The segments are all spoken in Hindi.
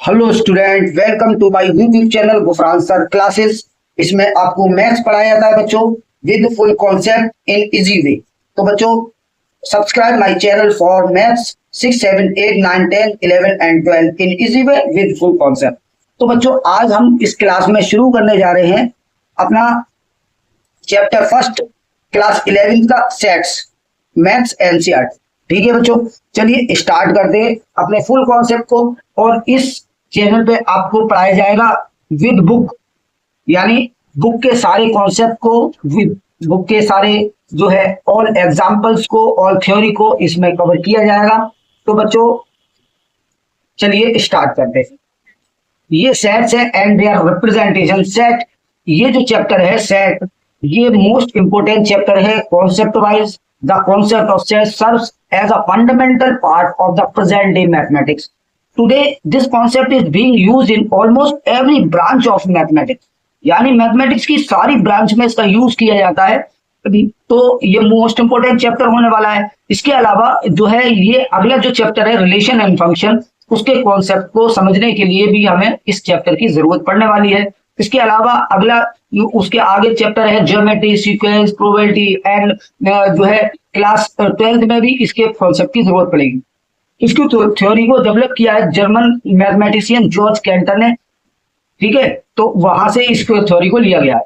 Hello student, welcome to my YouTube channel Gufran sir classes. इसमें आपको मैथ्स पढ़ाया जाता है बच्चों with full concept in easy way. तो बच्चों subscribe my channel for maths 6, 7, 8, 9, 10, 11 and 12 in easy way with full concept. तो बच्चों आज हम इस क्लास में शुरू करने जा रहे हैं अपना चैप्टर फर्स्ट क्लास 11 का सेट्स मैथ्स एनसीईआरटी। ठीक है बच्चों, चलिए स्टार्ट करते हैं अपने फुल कॉन्सेप्ट को। और इस चैनल पे आपको पढ़ाया जाएगा विद बुक, यानी बुक के सारे कॉन्सेप्ट को, विद बुक के सारे जो है ऑल एग्जांपल्स को, ऑल थ्योरी को इसमें कवर किया जाएगा। तो बच्चों चलिए स्टार्ट करते हैं। ये सेट्स है एंड देयर रिप्रेजेंटेशन। सेट, ये जो चैप्टर है सेट, ये मोस्ट इंपोर्टेंट चैप्टर है concept wise. The concept of set serves as a fundamental part of the present day mathematics. Today, this concept is being used in almost every branch of mathematics. यानी मैथमेटिक्स की सारी ब्रांच में इसका यूज किया जाता है। तो ये मोस्ट इंपोर्टेंट चैप्टर होने वाला है। इसके अलावा जो है ये अगला जो चैप्टर है रिलेशन एंड फंक्शन, उसके कॉन्सेप्ट को समझने के लिए भी हमें इस चैप्टर की जरूरत पड़ने वाली है। इसके अलावा अगला उसके आगे चैप्टर है ज्योमेट्री, सीक्वेंस, प्रोबेबिलिटी एंड जो है क्लास 12th में भी इसके कॉन्सेप्ट की जरूरत पड़ेगी। इसकी थ्योरी को डेवलप किया है जर्मन मैथमेटिशियन जॉर्ज कैंटर ने। ठीक है, तो वहां से इस थ्योरी को लिया गया है।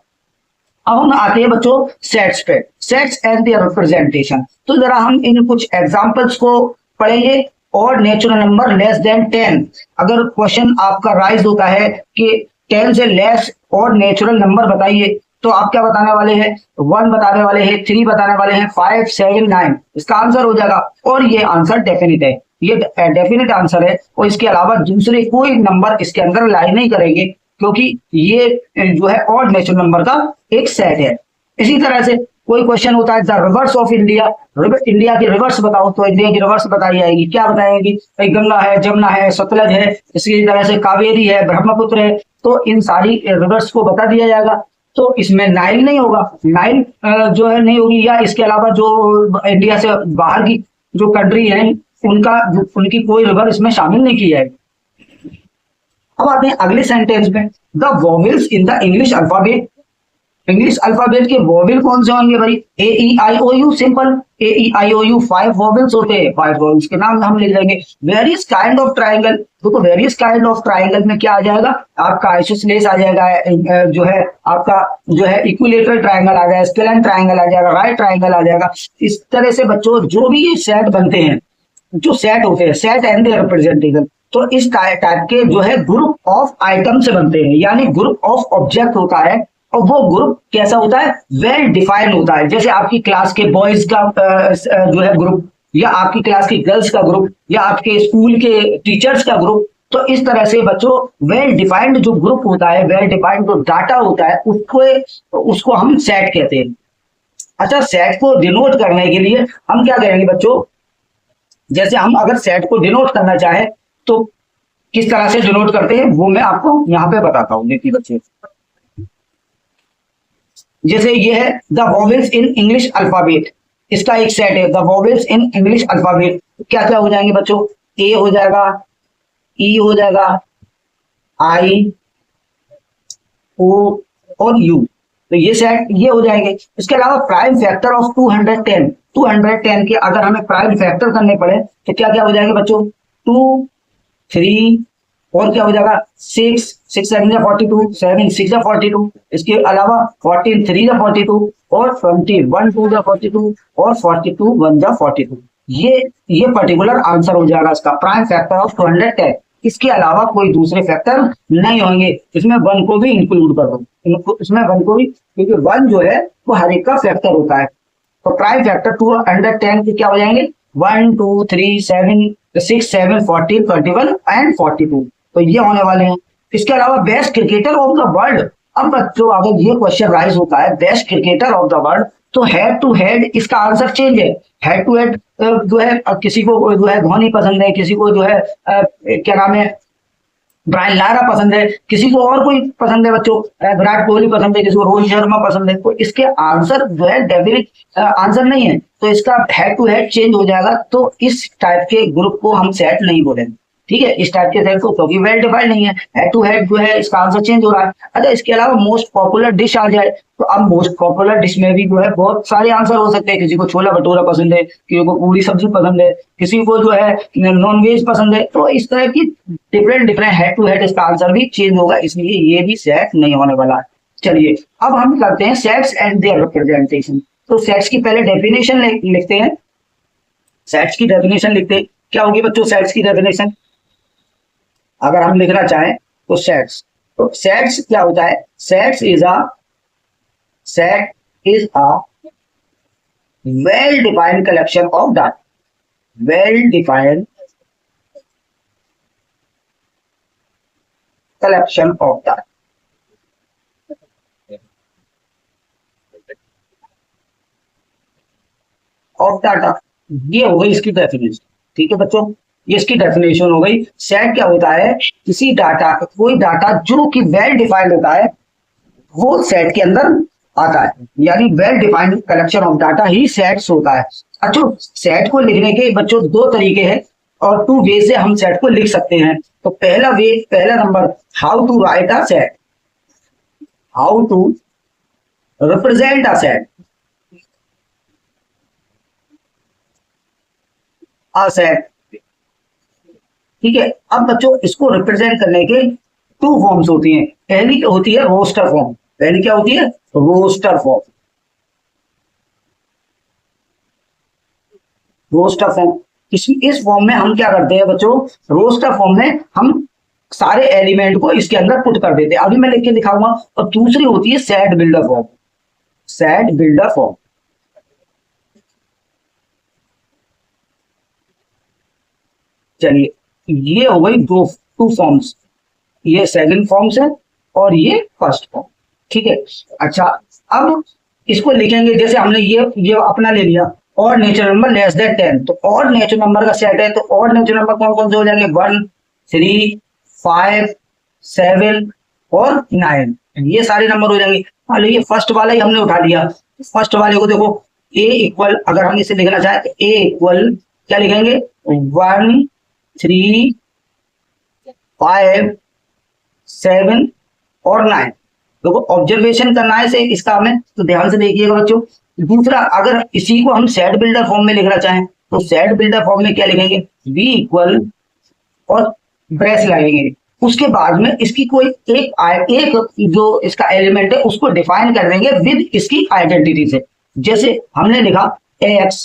अब हम आते हैं बच्चों सेट्स पे, सेट्स एंड देयर रिप्रेजेंटेशन। तो जरा हम इन कुछ एग्जांपल्स को पढ़ेंगे। और नेचुरल नंबर लेस देन 10, अगर क्वेश्चन आपका राइज होता है कि 10 से लेस और नेचुरल नंबर बताइए, तो आप क्या बताने वाले हैं? 1 बताने वाले हैं, 3 बताने वाले हैं, 5, 7, 9 इसका आंसर हो जाएगा। और ये आंसर डेफिनेट है, ये डेफिनेट आंसर है। और इसके अलावा दूसरे कोई नंबर इसके अंदर लाई नहीं करेंगे, क्योंकि ये जो है ऑड नेचुरल नंबर का एक सेट है। इसी तरह से कोई क्वेश्चन होता है the reverse of India, India की रिवर्स बताओ, तो इंडिया की रिवर्स बताई जाएगी। क्या बताएगी? गंगा है, जमुना है, सतलज है, इसी तरह से कावेरी है, ब्रह्मपुत्र है, तो इन सारी रिवर्स को बता दिया जाएगा। तो इसमें नाइल नहीं होगा, नाइल जो है नहीं होगी। या इसके अलावा जो इंडिया से बाहर की जो कंट्री है उनकी कोई रिवर इसमें शामिल नहीं की जाएगी। अब आते हैं अगले सेंटेंस में, the vowels in the English alphabet. English alphabet के वोवेल कौन से होंगे भाई? A E I O U, simple A E I O U 5 vowels होते हैं। 5 वोवेल्स के नाम हम लिख लेंगे। वेरियस काइंड ऑफ ट्राइंगल, देखो वेरियस काइंड ऑफ ट्राइंगल में क्या आ जाएगा? आपका आइसोसेलेस आ जाएगा, जो है आपका जो है इक्विलेटरल ट्राइंगल आ जाएगा, स्केलेन ट्राइंगल आ जाएगा, राइट ट्राइंगल आ जाएगा। इस तरह से बच्चों जो भी ये सेट बनते हैं, जो सेट होते हैं, सेट एंड देयर रिप्रेजेंटेशन, तो इस टाइप के जो है ग्रुप ऑफ आइटम से बनते हैं, यानी ग्रुप ऑफ ऑब्जेक्ट होता है। और वो ग्रुप कैसा होता है? वेल डिफाइंड होता है। जैसे आपकी क्लास के बॉयज का जो है ग्रुप, या आपकी क्लास की गर्ल्स का ग्रुप, या आपके स्कूल के टीचर्स का ग्रुप। तो इस तरह से बच्चों वेल डिफाइंड जो ग्रुप होता है, वेल डिफाइंड जो डाटा होता है, उसको हम सेट कहते हैं। अच्छा, सेट को डिनोट करने के लिए हम क्या करेंगे बच्चों? जैसे हम अगर सेट को डिनोट करना चाहे तो किस तरह से डिनोट करते हैं वो मैं आपको यहाँ पे बताता हूँ। देखिए बच्चे, जैसे ये है the vowels in English alphabet, इसका एक सेट है the vowels in English alphabet. क्या क्या हो जाएंगे बच्चों? ए हो जाएगा, ई हो जाएगा, आई, ओ और यू, तो ये सेट ये हो जाएंगे। इसके अलावा प्राइम फैक्टर ऑफ 210 के अगर हमें प्राइम फैक्टर करने पड़े तो क्या क्या हो जाएंगे बच्चों? 2, 3 और क्या हो जाएगा? 6, 6 7 42, 7 6 42। इसके अलावा 14 3 42 और 20 1 2 42 और 42 1 42। ये पर्टिकुलर आंसर हो जाएगा इसका, प्राइम फैक्टर ऑफ 210। इसके अलावा कोई दूसरे फैक्टर नहीं होंगे। इसमें 1 को भी इंक्लूड कर दो, इसमें 1 को भी, क्योंकि 1 जो है वो हर एक का फैक्टर होता है। तो प्राइम फैक्टर 210 के क्या हो जाएंगे? 1 2 3 7 6 7 14 21 एंड 42, तो ये होने वाले हैं। इसके अलावा best cricketer of the world. अब बच्चों अगर ये क्वेश्चन राइज होता है best cricketer of the world, तो हेड टू हेड इसका आंसर चेंज है। हेड टू हेड जो है किसी को जो है धोनी पसंद है, किसी को जो है क्या नाम है ब्रायन लारा पसंद है, किसी को और कोई पसंद है बच्चों, विराट कोहली पसंद है, किसी को रोहित शर्मा पसंद है। तो इसके आंसर जो है डेफिनेट आंसर नहीं है, तो इसका हेड टू हेड चेंज हो जाएगा। तो इस टाइप के ग्रुप को हम सेट नहीं बोलेंगे। ठीक है, इस टाइप के सेट को, क्योंकि वेल डिफाइंड नहीं है, हेड टू हेड जो है इसका आंसर चेंज हो रहा है। अच्छा, इसके अलावा मोस्ट पॉपुलर डिश आ जाए, तो अब मोस्ट पॉपुलर डिश में भी जो है बहुत सारे आंसर हो सकते हैं। किसी को छोला भटूरा पसंद है, किसी को पूरी सब्जी पसंद है, किसी को जो है नॉन वेज पसंद है, तो इस तरह की different different head to head इसका आंसर भी चेंज होगा, इसलिए ये भी सेट नहीं होने वाला है। चलिए अब हम करते हैं सेट्स एंड देयर रिप्रेजेंटेशन। तो सेट्स की पहले डेफिनेशन लिखते हैं, सेट्स की डेफिनेशन लिखते हैं। क्या होगी बच्चों सेट्स की डेफिनेशन, अगर हम लिखना चाहें तो सेट्स, तो सेट्स क्या होता है, set is a well defined collection of data, well defined collection of data, of data, ये हो गई इसकी डेफिनेशन। ठीक है बच्चों, ये इसकी डेफिनेशन हो गई। सेट क्या होता है, किसी डाटा, कोई डाटा जो कि वेल डिफाइंड होता है वो सेट के अंदर आता है, यानी well defined collection of data he sets होता है। अच्छा, सेट को लिखने के बच्चों दो तरीके हैं और टू वे से हम सेट को लिख सकते हैं। तो पहला वे, पहला number, how to write a set, how to represent a set, a set. ठीक है, अब बच्चों इसको रिप्रेजेंट करने के टू फॉर्म्स होती हैं। पहली क्या होती है, रोस्टर फॉर्म, पहली क्या होती है, रोस्टर फॉर्म, रोस्टर फॉर्म। इस फॉर्म में हम क्या करते हैं बच्चों, रोस्टर फॉर्म में हम सारे एलिमेंट को इसके अंदर पुट कर देते हैं, अभी मैं लिख के दिखाऊंगा। और दूसरी होती है set builder form, set builder form. चलिए, ये हो गई दो, टू फॉर्म्स, ये सेकंड फॉर्म्स है और ये फर्स्ट फॉर्म। ठीक है, अच्छा अब इसको लिखेंगे, जैसे हमने ये अपना ले लिया, और नेचुरल नंबर लेस देन 10, तो और नेचुरल नंबर का सेट है, तो और नेचुरल नंबर कौन कौन से हो जाएंगे, 1, 3, 5, 7 और 9, ये सारे नंबर हो जाएंगे। मान लो ये फर्स्ट वाला ही हमने उठा लिया, फर्स्ट वाले को देखो, ए इक्वल, अगर हम इसे लिखना चाहें तो ए इक्वल क्या लिखेंगे, 1, 3, 5, 7 और 9। देखो ऑब्जर्वेशन करना है से इसका हमें, तो ध्यान से देखिएगा बच्चों। दूसरा, अगर इसी को हम सेट बिल्डर फॉर्म में लिखना चाहें तो सेट बिल्डर फॉर्म में क्या लिखेंगे, v इक्वल और ब्रेस लगेंगे, उसके बाद में इसकी कोई एक जो इसका एलिमेंट है उसको डिफाइन कर देंगे विद इसकी आइडेंटिटी से। जैसे हमने लिखा x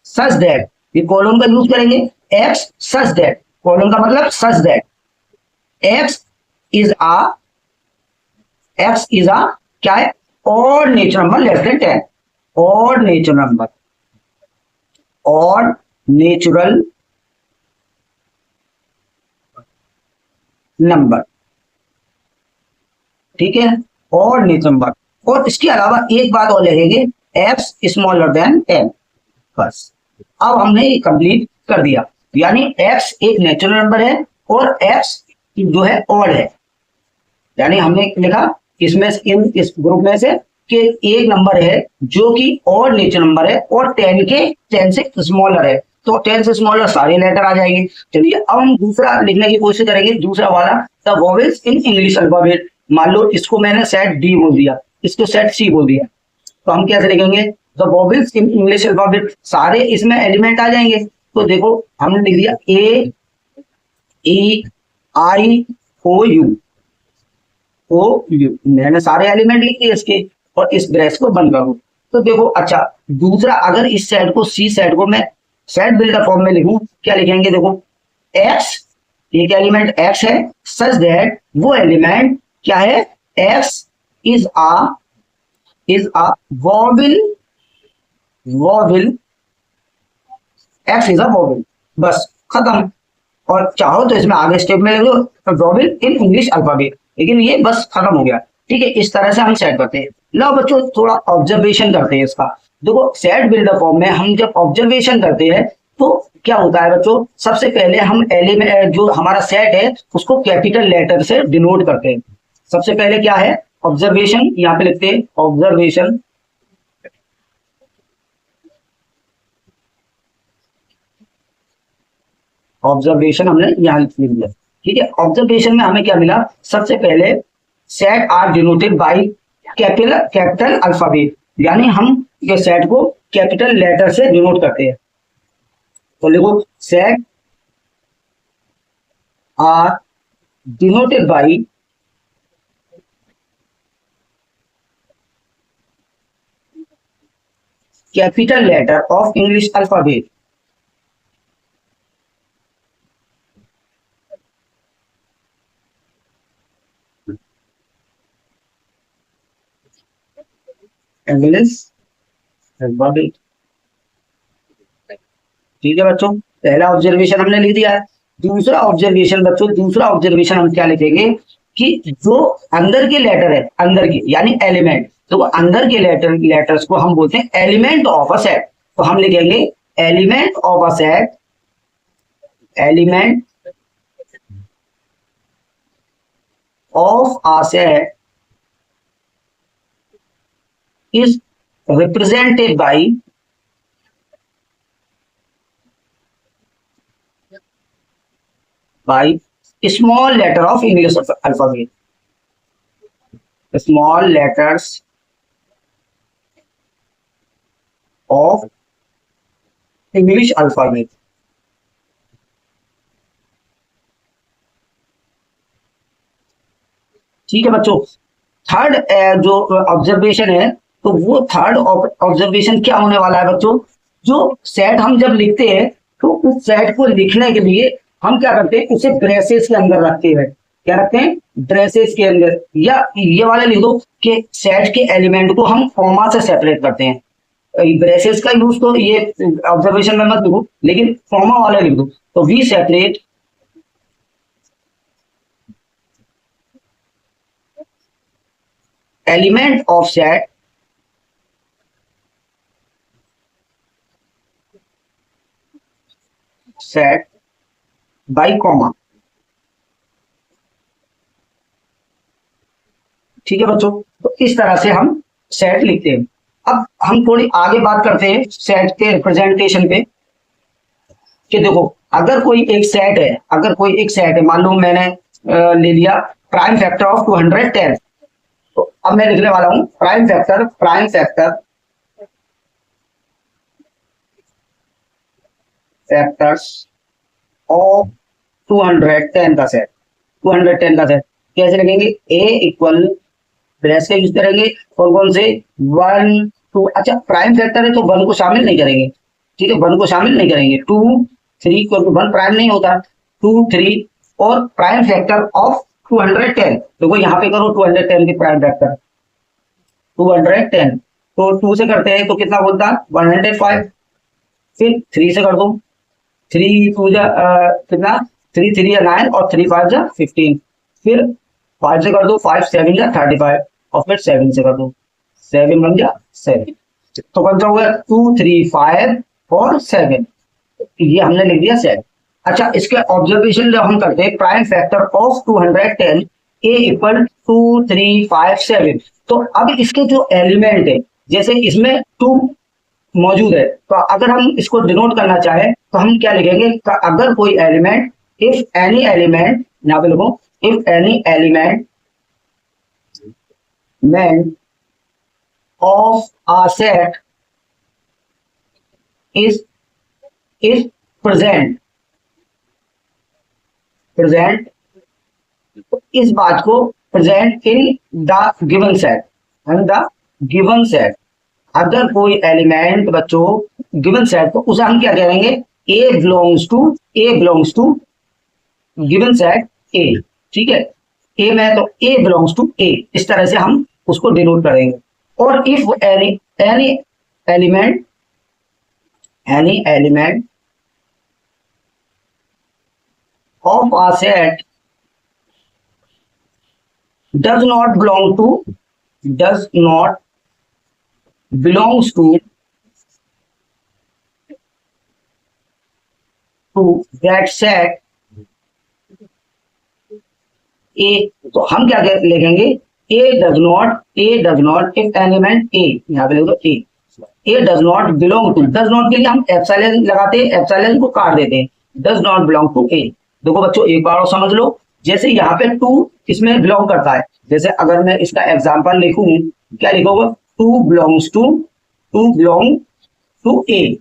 सच दैट, ये कॉलम का यूज करेंगे, x सच दैट, कॉलम का मतलब सच दैट x इज आ क्या है, और नेचुरल नंबर लेस देन 10, और नेचुरल नंबर, और नेचुरल नंबर। ठीक है, और नेचुरल नंबर, और इसके अलावा एक बात और लिखेंगे, x स्मॉलर देन 10, बस। अब हमने ये कंप्लीट कर दिया, यानी x एक नेचुरल नंबर है और x जो है ऑड है, यानी हमने लिखा इसमें, इस ग्रुप में से कि एक नंबर है जो कि ऑड नेचुरल नंबर है और 10 से स्मॉलर है, तो 10 से स्मॉलर सारे लेटर आ जाएंगे। चलिए अब हम दूसरा लिखने की कोशिश करेंगे, दूसरा वाला, the vowels in English alphabet. मान लो इसको मैंने सेट डी बोल दिया, इसको सेट सी बोल दिया, तो हम कैसे लिखेंगे, the vowels in English alphabet, सारे इसमें एलिमेंट आ जाएंगे। तो देखो हमने लिख दिया ए, ई, आई, ओ, यू, मैंने सारे एलिमेंट लिख दिए इसके, और इस ब्रेस को बंद करूं। तो देखो, अच्छा दूसरा, अगर इस सेट को, सी सेट को मैं सेट बिल्डर फॉर्म में लिखूं, क्या लिखेंगे, देखो x, एक एलिमेंट x है, सच दैट वो एलिमेंट क्या है, x is a vowel, x is a vowel, बस खत्म। और चाहो तो इसमें आगे स्टेप में लिख लो वॉवेल इन इंग्लिश अल्फाबेट, लेकिन ये बस खत्म हो गया। ठीक है, इस तरह से हम सेट करते हैं। लो बच्चों थोड़ा ऑब्जर्वेशन करते हैं इसका। देखो सेट बिल्डर फॉर्म में हम जब ऑब्जर्वेशन करते हैं तो क्या होता है बच्चों, सबसे पहले हम एलिमेंट जो हमारा सेट है उसको कैपिटल लेटर से डिनोट करते हैं। सबसे पहले क्या है, ऑब्जर्वेशन, यहाँ पे लिखते हैं ऑब्जर्वेशन, ऑब्जर्वेशन हमने यहाँ लिख लिया। ठीक है, ऑब्जर्वेशन में हमें क्या मिला, सबसे पहले set are denoted by capital alphabet, यानी हम ये सेट को कैपिटल लेटर से डिनोट करते हैं। तो लिखो set are denoted by capital letter of English alphabet. English alphabet. ठीक है बच्चों, पहला ऑब्जर्वेशन हमने लिख दिया है। दूसरा ऑब्जर्वेशन बच्चों, दूसरा ऑब्जर्वेशन हम क्या लिखेंगे कि जो अंदर के लेटर है, अंदर के यानी एलिमेंट, तो अंदर के लेटर्स को हम बोलते हैं एलिमेंट ऑफ अ सेट। तो हम लिखेंगे element of a set, element of a set is represented by small letter of English alphabet, small letters of English alphabet। ठीक है बच्चों, थर्ड जो ऑब्जर्वेशन है, तो वो थर्ड ऑब्जर्वेशन क्या होने वाला है बच्चों, जो सेट हम जब लिखते हैं तो उस सेट को लिखने के लिए हम क्या करते हैं, उसे ब्रेसेस के अंदर रखते हैं। क्या रखते हैं, ब्रेसेस के अंदर, या ये वाला लिख दो कि सेट के एलिमेंट को हम कॉमा से सेपरेट करते हैं। ब्रेसेस का यूज तो ये ऑब्जर्वेशन में मत लिखो, लेकिन कॉमा वाला लिख दो। तो we separate element of set by comma. ठीक है बच्चों, तो इस तरह से हम सेट लिखते हैं। अब हम थोड़ी आगे बात करते हैं सेट के रिप्रेजेंटेशन पे, कि देखो अगर कोई एक सेट है, अगर कोई एक सेट है, मान लो मैंने ले लिया प्राइम फैक्टर ऑफ 210, तो अब मैं लिखने वाला हूं प्राइम फैक्टर फैक्टर्स ऑफ 210 का सेट। 210 का सेट कैसे लिखेंगे, ए इक्वल ब्रैकेट का यूज करेंगे, और कौन से 1 2, अच्छा प्राइम फैक्टर है तो 1 को शामिल नहीं करेंगे। ठीक है, 1 को शामिल नहीं करेंगे। 2 3 को 1 प्राइम नहीं होता, 2 3 और प्राइम फैक्टर ऑफ 210। देखो यहाँ पे करो 210 की प्राइम फैक्टर 210, तो 2 से करते हैं तो कितना बोलता है 105, फिर 3 से कर दो, 3 2 कितना 3 3 या 9 और 3 5 जा 15, फिर 5 से कर दो, 5 7 जा 35, और फिर 7 से कर दो, 7 1 जा 7, तो कौन सा हुआ 2 3 5 और 7। ये हमने लिख दिया सेट। अच्छा, इसके ऑब्जर्वेशन जब हम करते हैं prime factor of 210 A equal 2 3 5 7, तो अब इसके जो एलिमेंट है, जैसे इसमें 2 मौजूद है, तो अगर हम इसको डिनोट करना चाहें तो हम क्या लिखेंगे, अगर कोई एलिमेंट, इफ एनी एलिमेंट, यहाँ पे लिखो if any element of a set is present, तो इस बात को present in the given set, अगर कोई एलिमेंट बच्चों गिवन सेट, तो उसे हम क्या करेंगे, A belongs to given set A. ठीक है, ए में तो ए बिलोंग्स टू ए, इस तरह से हम उसको डिनोट करेंगे। और if any element of a set does not belongs to that set A, तो हम क्या लिखेंगे, A does not if element A, यहाँ पे लिख दो A does not belong to, does not के लिए हम एप्सिलॉन लगाते हैं, एप्सिलॉन को काट देते हैं, डज नॉट बिलोंग टू ए। देखो बच्चों एक बार और समझ लो, जैसे यहाँ पे टू इसमें बिलोंग करता है, जैसे अगर मैं इसका एग्जांपल लिखूं, क्या लिखोगे, टू बिलोंग्स टू ए,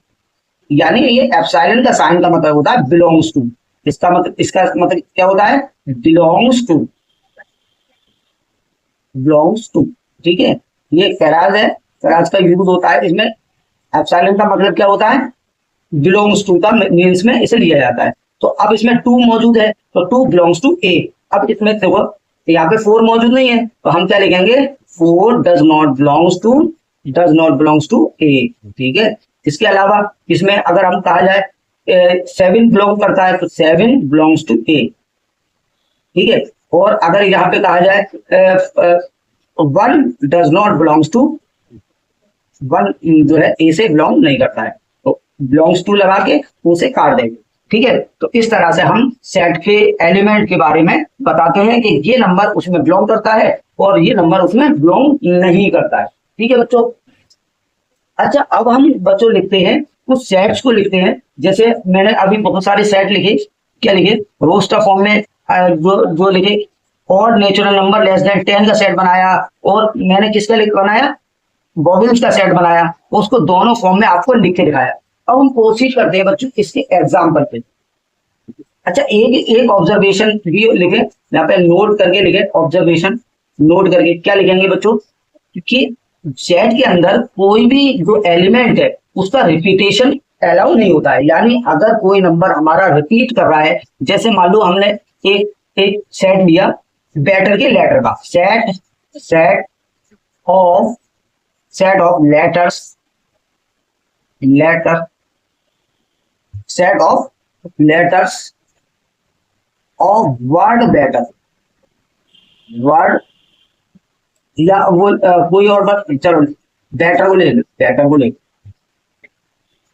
यानी ये एप्सिलॉन का साइन का मतलब होता है बिलोंग्स टू, इसका मतलब क्या होता है, बिलोंग्स टू, ठीक है। ये फेराज है, फेराज का यूज होता है इसमें, एप्सिलॉन का मतलब क्या होता है, बिलोंग्स टू का मीन्स में इसे लिया जाता है। तो अब इसमें टू मौजूद है तो टू बिलोंग्स टू ए। अब इसमें देखो यहाँ पे फोर मौजूद नहीं है तो हम क्या लिखेंगे, four does not belongs to A, ठीक है। इसके अलावा इसमें अगर हम कहा जाए सेवन बिलोंग करता है तो सेवन बिलोंग्स टू ए, ठीक है। और अगर यहाँ पे कहा जाए one does not belongs to, one जो है ए से बिलोंग नहीं करता है, तो बिलोंग्स टू लगा के उसे काट देंगे, ठीक है। तो इस तरह से हम सेट के एलिमेंट के बारे में बताते हैं कि ये नंबर उसमें बिलोंग करता है और ये नंबर उसमें बिलोंग नहीं करता है, ठीक है बच्चों। अच्छा अब हम बच्चों लिखते हैं कुछ सेट्स को लिखते हैं, जैसे मैंने अभी बहुत सारे सेट लिखे, क्या लिखे, रोस्टर फॉर्म में जो लिखे, और नेचुरल नंबर लेस देन 10 का सेट बनाया, और मैंने किसका बनाया, बॉबिन्स का सेट बनाया, उसको दोनों फॉर्म में आपको लिख के दिखाया। अब हम कोशिश करते हैं बच्चों इसके एग्जाम्पल पे। अच्छा एक एक ऑब्जर्वेशन भी लिखे, यहाँ पे नोट करके लिखे, ऑब्जर्वेशन नोट करके क्या लिखेंगे बच्चों, क्योंकि सेट के अंदर कोई भी जो एलिमेंट है उसका रिपीटेशन अलाउ नहीं होता है, यानी अगर कोई नंबर हमारा रिपीट कर रहा है, जैसे मान लो हमने एक एक सेट लिया बैटर के लेटर का, set of letters, set of letters of word better, word या वो कोई और बात, चलो बैटर को ले,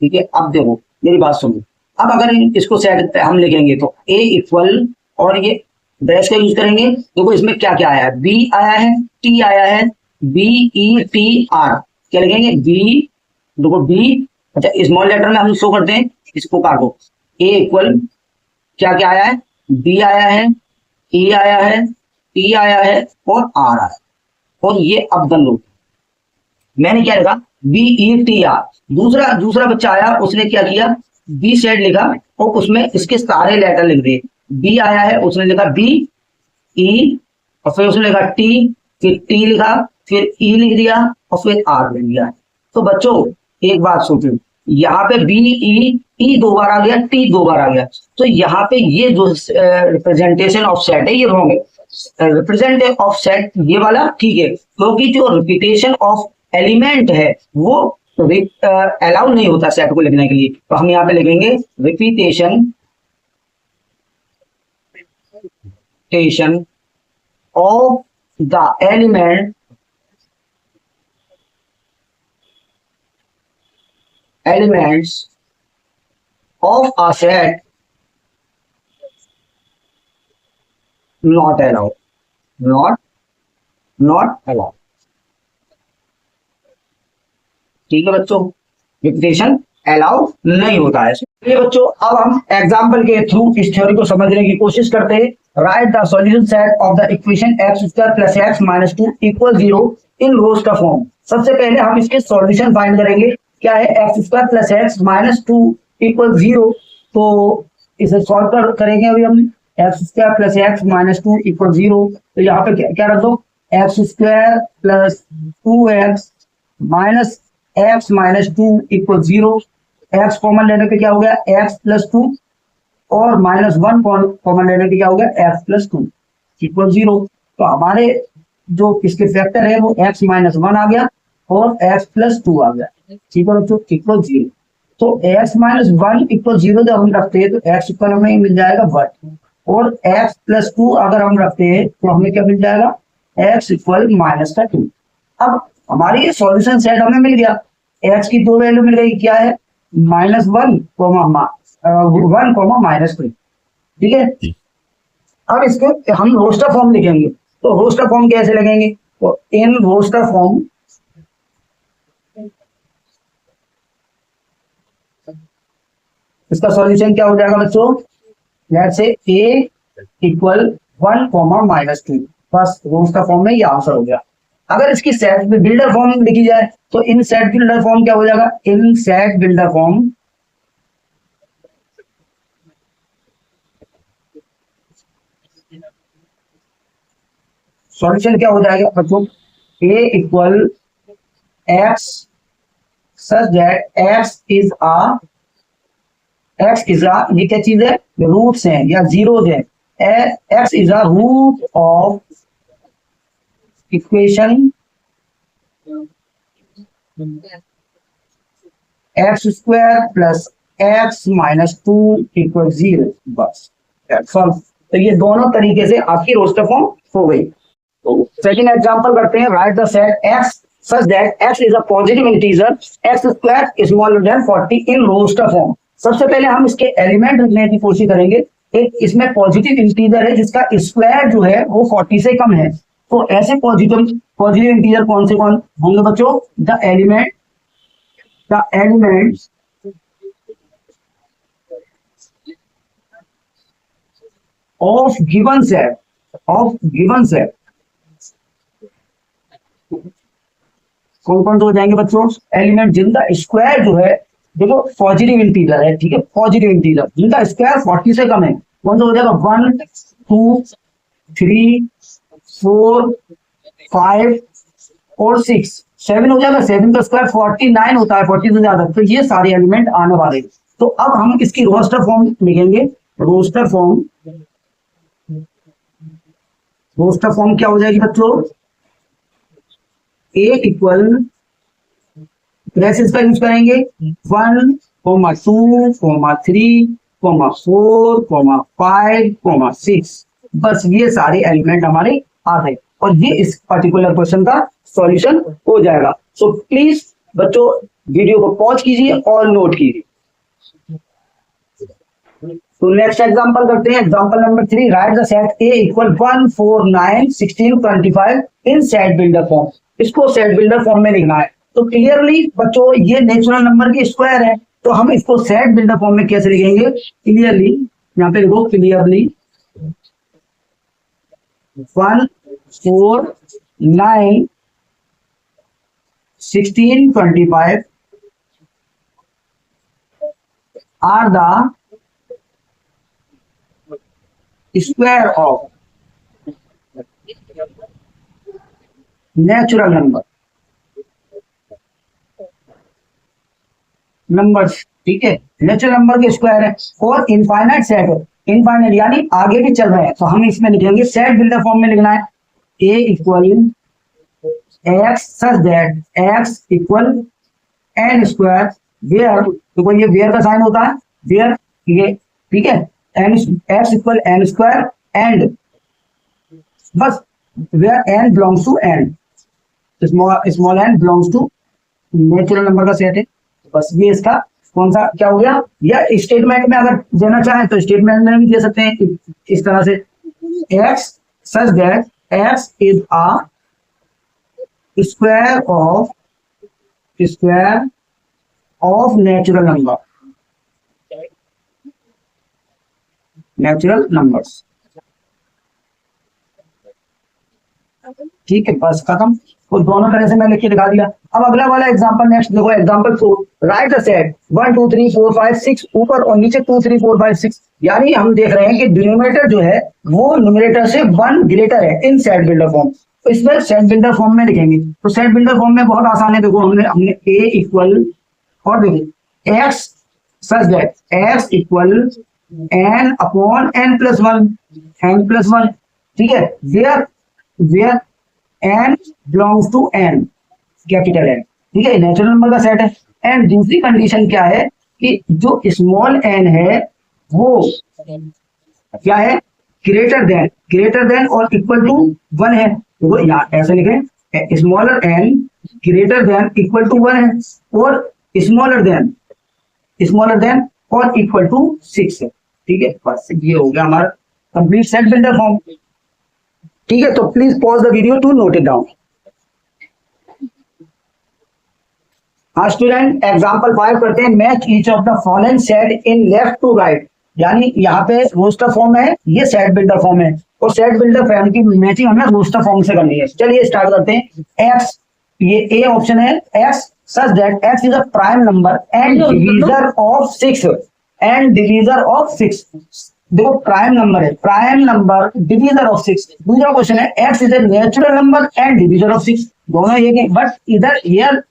ठीक है। अब देखो मेरी बात सुनो, अब अगर इसको सेट हम लिखेंगे तो ए इक्वल, और ये डैश का यूज करेंगे, देखो इसमें क्या क्या आया है, बी आया है, टी आया है, बी ई टी आर, क्या लिखेंगे बी, देखो बी, अच्छा स्मॉल लेटर में हम शो करते हैं, इसको काटो, ए इक्वल क्या क्या आया है, बी आया है, ई आया है, टी आया है और आर आया है, और ये अब डन लो, मैंने क्या लिखा बी ई टी आर, दूसरा बच्चा आया उसने क्या किया, बी सेट लिखा और उसमें इसके सारे लेटर लिख दिए, बी आया है उसने लिखा बी ई, और फिर उसने लिखा टी, फिर टी लिखा, फिर ई लिख दिया और फिर आर लिख दिया। तो बच्चों एक बात सोचो, यहाँ पे बी ई दो बार आ गया, टी दो बार आ गया, तो यहाँ पे ये जो रिप्रेजेंटेशन ऑफ सेट है ये रॉन्ग है, रिप्रेजेंटेशन ऑफ सेट ये वाला ठीक है, क्योंकि जो रिपीटेशन ऑफ एलिमेंट है वो अलाउ नहीं होता सेट को लिखने के लिए, तो हम यहाँ पे लिखेंगे repetition of the elements of a set not allowed, not allowed, ठीक है बच्चों, रिपीटेशन अलाउ नहीं होता है। चलिए बच्चों अब हम एग्जांपल के थ्रू इस थ्योरी को समझने की कोशिश करते हैं। Right the solution set of the equation x square plus x minus 2 equal 0 इन रोज का फॉर्म। सबसे पहले हम इसके सॉल्यूशन फाइंड करेंगे, क्या है x square plus x minus 2 equal 0, तो इसे सॉल्व करेंगे अभी हम, x square plus x minus 2 equal 0, तो यहाँ पे क्या रख दो, x square plus 2x minus x minus 2 equal 0, x common लेने पे क्या हो गया एक्स प्लस 2 और माइनस 1 कॉमन लेने पे क्या हो गया एक्स प्लस 2 इक्वल 0। तो हमारे जो इसके फैक्टर है वो एक्स माइनस 1 आ गया और एक्स प्लस 2 आ गया, ठीक है बच्चों, इक्वल 0। तो एक्स माइनस 1 इक्वल 0 जब हम रखते हैं तो एक्स इक्वल हमें मिल जाएगा 1, और एक्स प्लस 2 अगर हम रखते हैं तो हमें क्या मिल जाएगा एक्स इक्वल माइनस का 2। अब हमारी ये सॉल्यूशन सेट हमें मिल गया, एक्स की दो वैल्यू मिल गई, क्या है माइनस 1 माइनस 3, ठीक है। अब इसको हम रोस्टर फॉर्म लिखेंगे, तो रोस्टर फॉर्म कैसे लगेंगे, तो इन रोस्टर फॉर्म इसका सॉल्यूशन क्या हो जाएगा बच्चों, लेट्स से a इक्वल 1 -2, बस रोज का फॉर्म में ये आंसर हो गया। अगर इसकी सेट बिल्डर फॉर्म लिखी जाए तो इन सेट बिल्डर फॉर्म क्या हो जाएगा, इन सेट बिल्डर फॉर्म सॉल्यूशन क्या हो जाएगा बच्चों, a equal x such that x is ये क्या चीज है, रूट्स हैं या जीरोज है, x is a root of equation x square plus x -2 equal 0, बस सॉल्व। तो ये दोनों तरीके से आपकी रोस्टर फॉर्म हो गई। तो सेकंड एग्जांपल करते हैं, right the set x such that x is a positive integer x square is smaller than 40 in roster form। सबसे पहले हम इसके एलिमेंट लिखने की कोशिश करेंगे। एक इसमें पॉजिटिव इंटीजर है जिसका स्क्वायर जो है वो 40 से कम है, तो ऐसे पॉजिटिव इंटीजर कौन से कौन होंगे बच्चों, the element of given set कौन कौन से हो जाएंगे बच्चों, एलिमेंट जिनका स्क्वायर जो है, देखो पॉजिटिव इंटीजर है, ठीक है, पॉजिटिव इंटीजर जिनका स्क्वायर 40 से कम है, कौन सा हो जाएगा, 1 2 3 4 5 और 6 7 हो जाएगा। 7 का स्क्वायर 49 होता है, 40 से ज्यादा, तो ये सारे एलिमेंट आने वाले हैं। तो अब हम इसकी रोस्टर फॉर्म लिखेंगे। रोस्टर फॉर्म क्या हो जाएगी बच्चों, a इक्वल ब्रेसेस का यूज करेंगे 1 2 3 4 5 6, बस ये सारे एलिमेंट हमारे आ गए और ये इस पर्टिकुलर क्वेश्चन का सॉल्यूशन हो जाएगा। सो प्लीज बच्चों वीडियो को पॉज कीजिए और नोट कीजिए। तो नेक्स्ट एग्जांपल करते हैं, example number 3, right the set a equal 1 4 9 16 25 in set builder form. इसको सेट बिल्डर फॉर्म में लिखना है। तो क्लियरली बच्चों ये नेचुरल नंबर की स्क्वायर है, तो हम इसको सेट बिल्डर फॉर्म में कैसे लिखेंगे, क्लियरली यहाँ पे लिखो, clearly 1 4 9 16 25 are the square of natural numbers, ठीक है, नेचुरल नंबर के स्क्वायर है और इनफाइनाइट सेट है, इनफाइनाइट यानी आगे भी चल रहे हैं, तो हम इसमें लिखेंगे सेट बिल्डर फॉर्म में लिखना है a equal x such that x equal n square where, तो ये वेयर का साइन होता है, वेयर ये, ठीक है, n x equal n square and बस where n belongs to n, small n belongs to natural number का सेट है, बस ये इसका कौन सा क्या हो गया। या स्टेटमेंट में अगर देना चाहें तो स्टेटमेंट में भी दे सकते हैं इस तरह से, x such that x is a square of natural numbers, ठीक है, बस खत्म। तो दोनों तरह से मैंने लिख के दिखा दिया। अब अगला वाला एग्जांपल नेक्स्ट देखो, एग्जांपल 4, राइट द सेट 1 2 3 4 5 6 ऊपर और नीचे 2 3 4 5 6, यानी हम देख रहे हैं कि डिनोमिनेटर जो है वो न्यूमरेटर से 1 ग्रेटर है इन सेट बिल्डर फॉर्म। तो इसमें सेट बिल्डर फॉर्म में लिखेंगे, तो सेट बिल्डर फॉर्म में बहुत आसान है। देखो हमने a इक्वल और देखो x such that x equal n upon n plus one, ठीक है, where n belongs to n, capital N, ठीक है, नेचुरल नंबर का सेट है। एंड दूसरी कंडीशन क्या है कि जो स्मॉल n है वो क्या है, ग्रेटर देन और इक्वल टू 1 है, तो यहाँ ऐसे लिखें, smaller n greater than equal to 1 है और स्मॉलर देन और इक्वल टू 6 है, ठीक है, बस ये हो गया हमारा कंप्लीट सेट बिल्डर फॉर्म, ठीक है। तो please pause the video to note it down. हाँ स्टूडेंट, एग्जाम्पल 5 करते हैं। Match each of the following set in left to right, यानी यहाँ पे रोस्टर फॉर्म है, ये सेट बिल्डर फॉर्म है, और सेट बिल्डर फॉर्म की मैचिंग हमें रोस्टर फॉर्म से करनी है। चलिए स्टार्ट करते हैं। एक्स, ये ए ऑप्शन है, x such that x is a prime number and divisor of 6, and divisor of 6। देखो प्राइम नंबर है, प्राइम नंबर डिवीजर ऑफ 6। दूसरा क्वेश्चन है x is a natural number and divisor of 6। दोनों ये, बट इधर हियर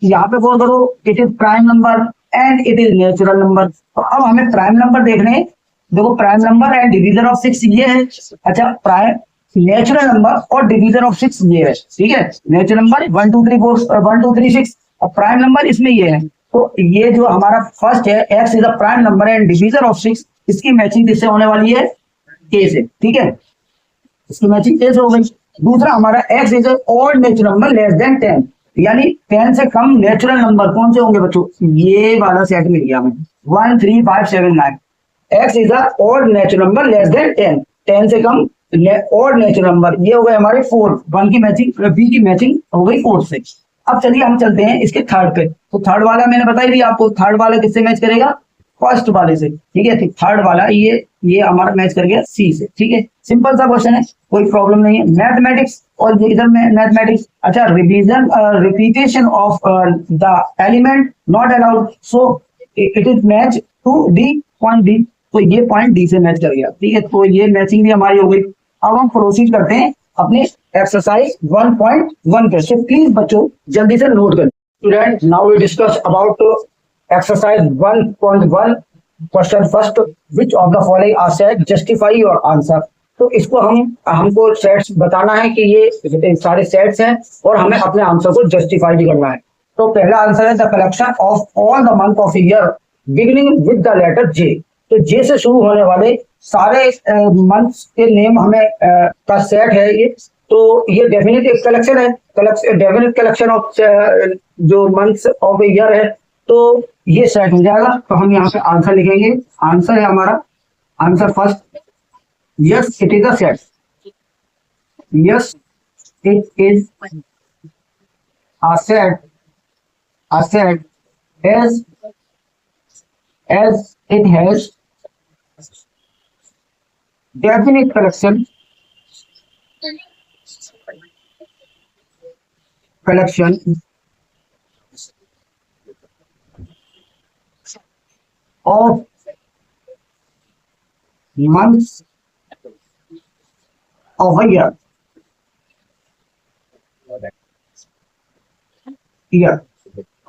यहाँ पे बोल करो it is prime number and it is natural number. तो अब हमें प्राइम नंबर देखने हैं। देखो prime number and divisor of 6 ये है। अच्छा, प्राइम नेचुरल नंबर और डिवीजर ऑफ 6 ये है, ठीक है। नेचुरल नंबर 1 2 3 4 1 2 3 6 और प्राइम नंबर इसमें ये है। तो ये जो हमारा फर्स्ट है x is a prime number and divisor of 6, इसकी मैचिंग किससे होने वाली है? ए से, ठीक है। इसकी मैचिंग ए से हो गई। दूसरा हमारा x is odd natural number less then 10, यानी 10 से कम नेचुरल नंबर कौन से होंगे बच्चों? ये वाला सेट मिल गया हमें 1 3 5 7 9। X is odd natural number less then 10, 10 से कम ऑड नेचुरल नंबर, ये हो गए हमारे 4। 1 की मैचिंग, बी की मैचिंग हो गई 4 से। अब चलिए हम चलते हैं इसके थर्ड पे। तो थर्ड वाला मैंने बताई भी आपको, थर्ड वाला किससे मैच करेगा? फर्स्ट वाले से, ठीक है। थर्ड वाला ये हमारा मैच कर गया सी से, ठीक है। सिंपल सा क्वेश्चन है, कोई प्रॉब्लम नहीं है। मैथमेटिक्स और इधर में मैथमेटिक्स। अच्छा, revision repetition of the element not allowed, so it is match to D point D. तो ये पॉइंट डी से मैच कर गया, ठीक है। तो ये मैचिंग भी हमारी हो गई। अब हम प्रोसीड करते हैं अपने एक्सरसाइज 1.1 पे। सो प्लीज बच्चों जल्दी से नोट करें। Student, now we discuss about exercise 1.1 question first, which of the following are said, justify your answer। तो इसको हमको सेट्स बताना है कि ये सारे सेट्स हैं और हमें अपने आंसर को जस्टिफाई भी करना है। तो पहला आंसर है the collection of all the month of year beginning with the letter J. तो जे से शुरू होने वाले सारे मंथ्स के नेम हमें का सेट है ये। तो ये डेफिनेट एक कलेक्शन है, डेफिनेट कलेक्शन ऑफ जो मंथ्स ऑफ ईयर है। तो ये सेट हो जाएगा। तो हम यहाँ पे आंसर लिखेंगे। आंसर है हमारा, answer first, yes it is a set, yes it is a set, a set as it has definite collection of months of a year.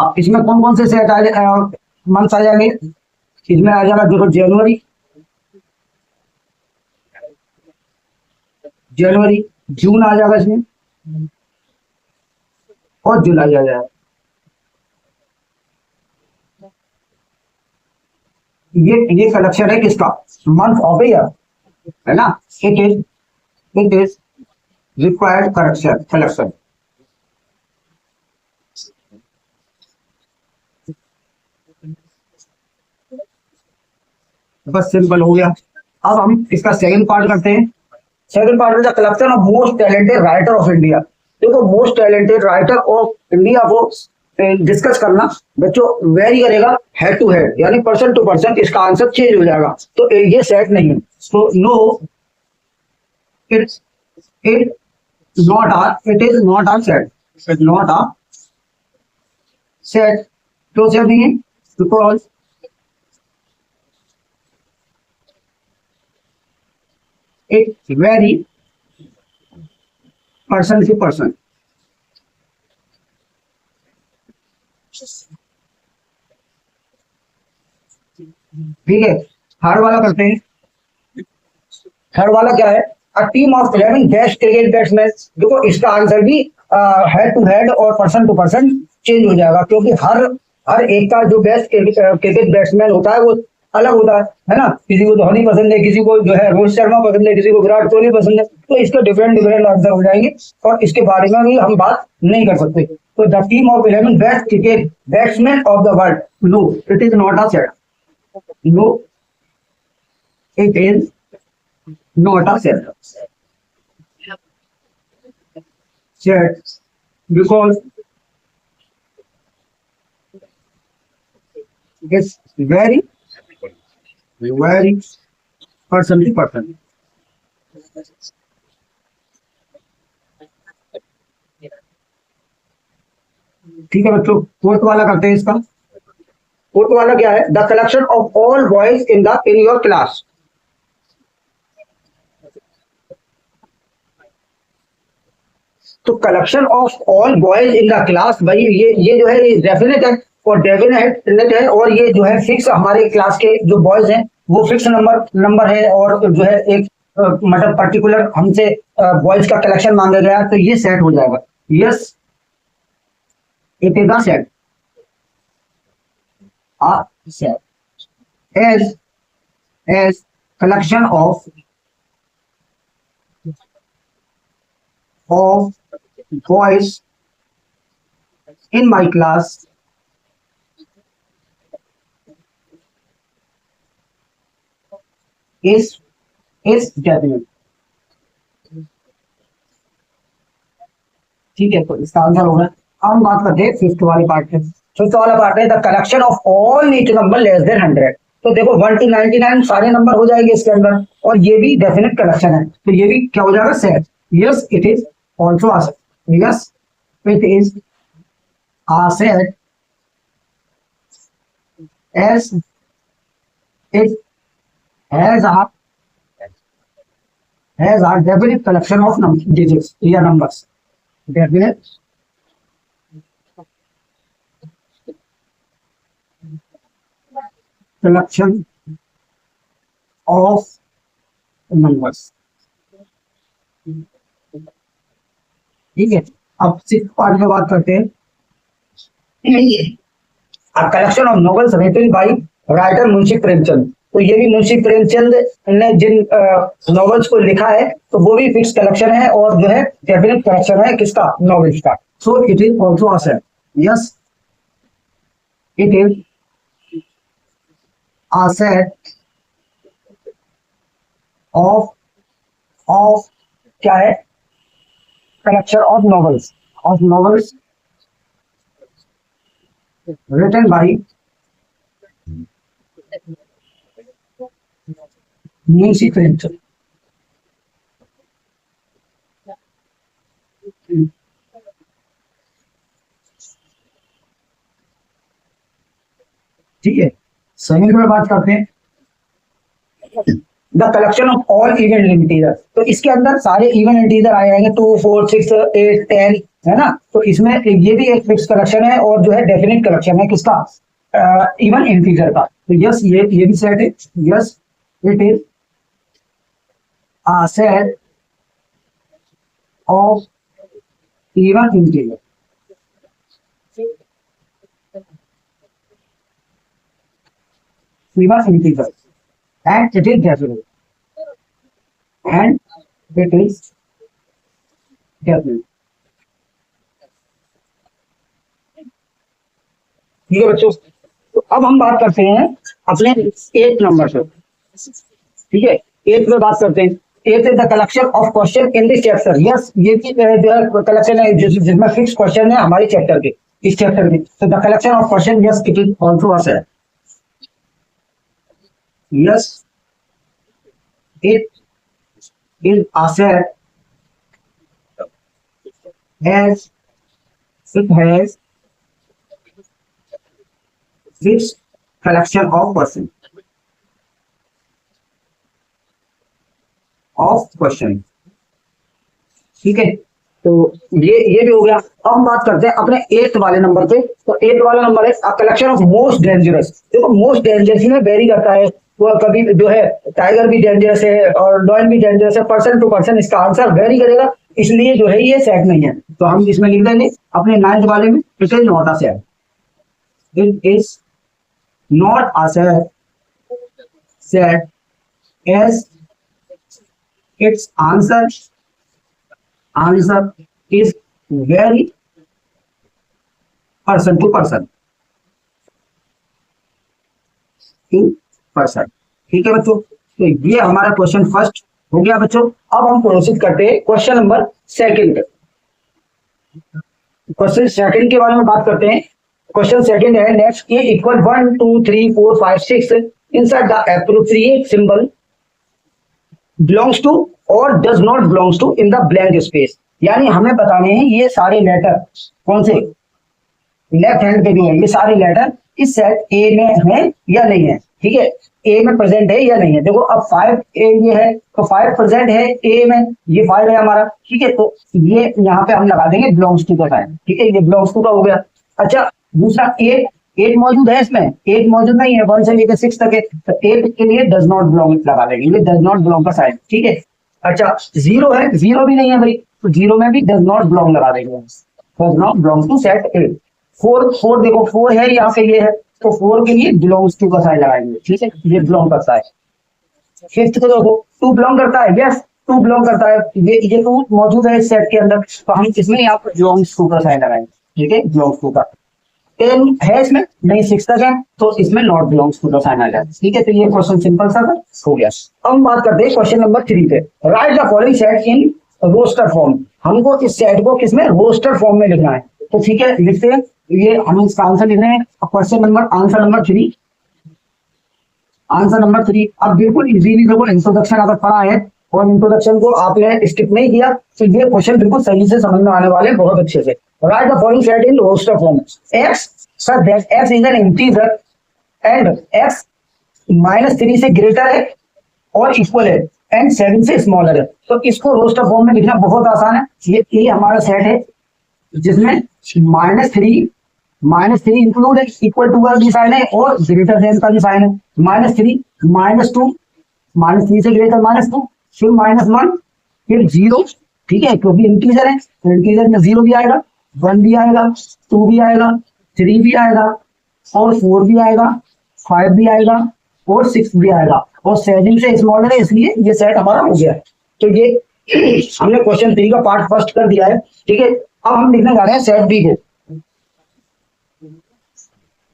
अब इसमें कौन कौन से सेट मंथ्स आ जाएंगे? इसमें आ जाएगा देखो जनवरी, जून आ जाएगा इसमें, और जुलाई आ जाएगा। ये कलेक्शन है किसका? मंथ ऑफ ईयर, है ना। It is required collection. बस सिंपल हो गया। अब हम इसका सेकंड पार्ट करते हैं। सेकंड पार्ट में the collection of most talented writer of India. देखो most talented writer of India को डिस्कस करना बच्चों वेरी करेगा हेड टू हेड, यानी पर्सन टू पर्सन इसका आंसर चेंज हो जाएगा। तो ये सेट नहीं है। So no, it is not a set, it not a set. क्यों सेट नहीं है? Because it vary person to person। ठीक है, थर्ड वाला करते हैं। थर्ड वाला क्या है? A team of 11 best cricket batsman. देखो इसका आंसर भी हेड टू हेड और पर्सन टू पर्सन चेंज हो जाएगा, क्योंकि हर एक का जो बेस्ट क्रिकेट बैट्समैन होता है वो अलग होता है ना। किसी को धोनी पसंद है, किसी को जो है रोहित शर्मा पसंद है, किसी को विराट कोहली पसंद है। तो इसके डिफरेंट आंसर हो जाएंगे और इसके बारे में भी हम बात नहीं कर सकते। तो the team of 11 best cricket batsman of the world, no it is not a set, no it is not a set because It's very, very person to person. ठीक है बच्चों, फोर्थ वाला करते हैं इसका। फोर्थ वाला क्या है? The collection of all boys in your class. तो collection of all boys in the class, भाई ये जो है ये डेफिनेट है और डेफिनेट है, और ये जो है फिक्स हमारे क्लास के जो बॉयज हैं वो फिक्स नंबर है, और जो है एक मतलब पर्टिकुलर हमसे बॉयज का कलेक्शन मांगा गया, तो ये सेट हो जाएगा। Yes, it is the set set as collection of boys in my class is definite। ठीक है, तो इसका आंसर होगा। अब हम बात करते हैं फिफ्थ वाले पार्ट में। फिफ्थ वाला पार्ट है the collection of all neat number less than 100। तो देखो 1 to 99 सारे नंबर हो जाएंगे इसके अंदर, और ये भी डेफिनेट कलेक्शन है, तो ये भी क्या हो जाएगा? Set. Yes it is also a set. Yes it is a set as it has a definite collection of digits या numbers। definite collection of numbers। ठीक है, अब सिक्स पार्ट में बात करते हैं। A collection of novels written by writer Munshi Premchand. तो ये भी मुंशी प्रेमचंद ने जिन नॉवेल्स को लिखा है, तो वो भी फिक्स कलेक्शन है, और जो है डेफिनेट कलेक्शन है किसका? नॉवेल्स का। So it is also a set. Yes it is a set of क्या है? Collection of novels written by Munshi Premchand. ठीक है, सेकंड में बात करते हैं the collection of all even integer. तो इसके अंदर सारे इवेंट इंटीजर आ जाएंगे 2 4 6 8 10, है ना? तो इसमें ये भी एक फिक्स कलेक्शन है, और जो है डेफिनेट कलेक्शन है किसका? इवन इंटीजर का। तो यस ये भी सेट है। Yes it is a set of even integer। Even integer and it is definite। and it is definite। ठीक है बच्चों, तो अब हम बात करते हैं अपने 8 नंबर से। ठीक है, 8 में बात करते हैं। It is the collection of question in this chapter. Yes ये भी जो है कलेक्शन है जिसमें फिक्स क्वेश्चन है हमारे चैप्टर के, इस चैप्टर में। तो the collection of question, yes it is also a set. Yes it is a set as it has fixed collection of question। ठीक है, तो ये भी हो गया। अब हम बात करते हैं अपने 8th वाले नंबर पे। तो 8th वाला नंबर है कलेक्शन ऑफ मोस्ट डेंजरस। देखो मोस्ट डेंजरस में वेरी करता है, वो कभी जो है टाइगर भी डेंजरस है और लॉयन भी डेंजरस है, पर्सन टू पर्सन इसका आंसर वेरी करेगा, इसलिए जो है ये सेट नहीं है। तो हम इसमें लिख देंगे अपने 9th वाले में it is not a set. It is not a set as its answer is very person to person। ठीक है बच्चों, तो ये हमारा क्वेश्चन फर्स्ट हो गया बच्चों। अब हम प्रोसीड करते हैं question number second. Question second के बारे में बात करते हैं। क्वेश्चन सेकंड है, next A equal 1 2 3 4 5 6 inside the appropriate symbol belongs to or does not belongs to in the blank space। यानी हमें बताने हैं ये सारे लेटर कौन से लेफ्ट हैंड पे भी है, ये सारे लेटर इस सेट ए में है या नहीं है। ठीक है, ए में प्रेजेंट है या नहीं है। देखो अब 5 ए ये है तो 5 प्रेजेंट है ए में, ये 5 है हमारा। ठीक है, तो ये यहाँ पे हम लगा देंगे बिलोंग्स टू का साइन। ठीक है, ये बिलोंग्स टू का हो गया। अच्छा, दूसरा 8 8 मौजूद है इसमें, 8 मौजूद नहीं है, 1 से लेकर 6 तक है, तो 8 के लिए डज नॉट बिलोंग लगा देंगे, ये डज नॉट बिलोंग का साइन। ठीक है, अच्छा 0 है, 0 भी नहीं है भाई, तो 0 में भी डज नॉट बिलोंग लगा देंगे, does not belong to set A. 4 देखो 4 है यहाँ पे, ये है, तो 4 के लिए बिलोंग्स टू का साइन लगाएंगे। ठीक है, ये बिलोंग करता है। फिफ्थ को देखो 2 बिलोंग करता है, यस 2 बिलोंग करता है, ये 2 मौजूद है इस सेट के अंदर, तो हम इसमें यहाँ पर बिलोंग्स टू का साइन लगाएंगे। ठीक है, बिलोंग्स टू का। 10 है इसमें नहीं, 6 तक है, तो इसमें नॉट बिलोंग्स टू का साइन आ जाएगा। ठीक है, तो ये क्वेश्चन सिंपल सा हो गया। अब हम बात करते हैं क्वेश्चन नंबर 3 पे। Write the following set in roster form. हमको इस सेट को किसमें, रोस्टर फॉर्म में लिखना है। तो ठीक है, लिखते हैं, ये हम इसका आंसर लिख रहे हैं। Question number answer number 3, answer number 3। अब बिल्कुल इजीली देखो, इंट्रोडक्शन अगर पढ़ा है और इंट्रोडक्शन को आपने स्किप नहीं किया तो ये क्वेश्चन बिल्कुल सही से समझ में आने वाले, बहुत अच्छे से। Write the following set in roster form. X such that x is an integer and x -3 से ग्रेटर है और इक्वल है एंड 7 से स्मॉलर है। तो इसको रोस्टर फॉर्म में लिखना बहुत आसान है। ये हमारा सेट है जिसमें -3 इंक्लूड है, इक्वल टू का भी साइन है और ग्रेटर देन का भी साइन है। -3 -2 -3 से ग्रेटर -2, फिर -1, फिर 0। ठीक है, क्योंकि इंटीजर है तो इंटीजर में 0 भी आएगा, 1 भी आएगा, 2 भी आएगा, 3 भी आएगा और 4 भी आएगा, 5 भी आएगा और 6 भी आएगा और 7 से स्मॉलर है, इसलिए ये सेट हमारा हो गया। तो ये हमने क्वेश्चन 3 का पार्ट फर्स्ट कर दिया है। ठीक है, अब हम लिखने जा रहे हैं सेट बी को।